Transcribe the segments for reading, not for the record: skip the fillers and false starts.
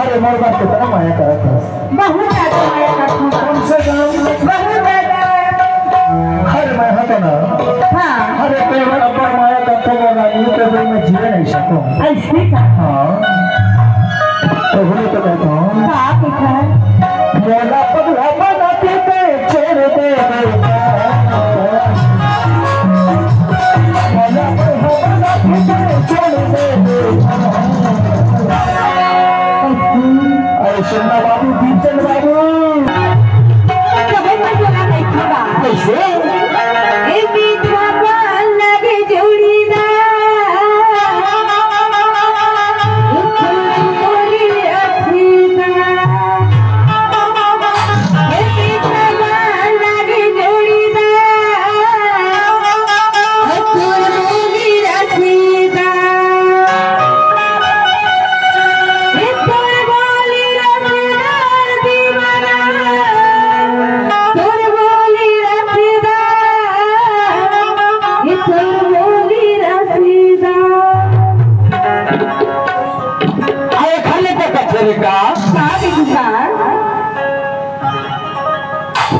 अरे मोर बात के तरह माया करत है बहुत ज्यादा माया करत हूं कम से कम बहुत ज्यादा हर मैं हतो ना हां अरे पे अब्बा माया करत हो ना ये तो मैं जी नहीं सकूं ऐसे का हां तो बोले तो कहता हूं का देखा मोला पगला बनाते ते छोड़ दे मोला पगला बनाते ते छोड़ दे सुनना बाबू दीपचंद बाबू कभी मैं बोला नहीं था कैसे ए बीठा पाल लगे जोड़ीदार बोली असीदा ए बीठा पाल लगे जोड़ीदार बोली असीदा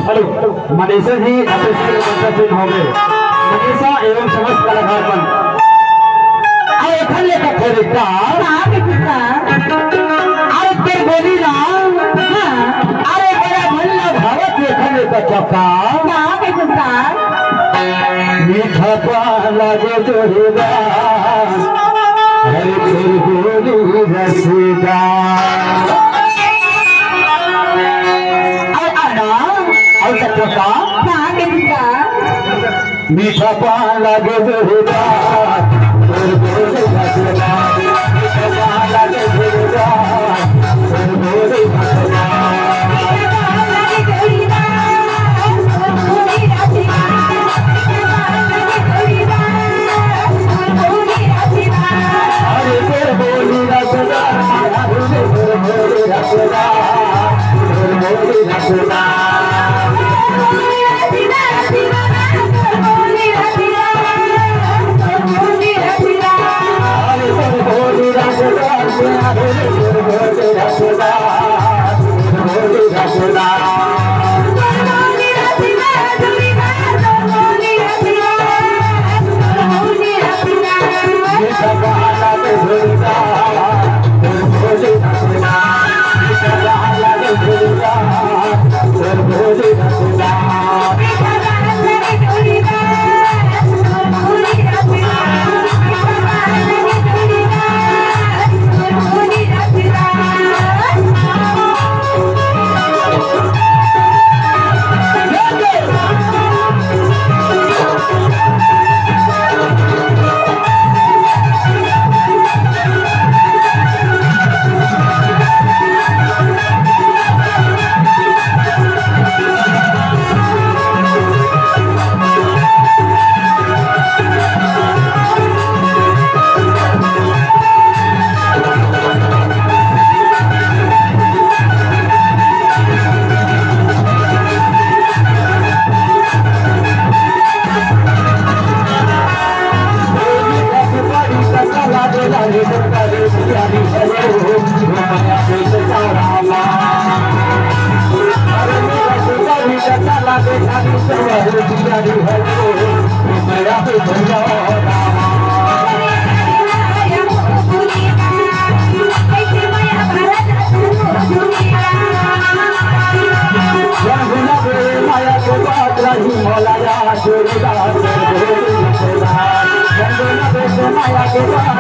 हेलो मनीषा जी हो गए मनीषा एवं समस्त कलाकारगण आए खले का खेलता अरे ते बोली ना अरे बड़ा भल्ला भावत ये खले का चौका मीठा पाला जो जोड़ेगा हरे फिर बोली रसीदा मीठा पान लगे जोड़ा मीठा पान लगे जोड़ा माया के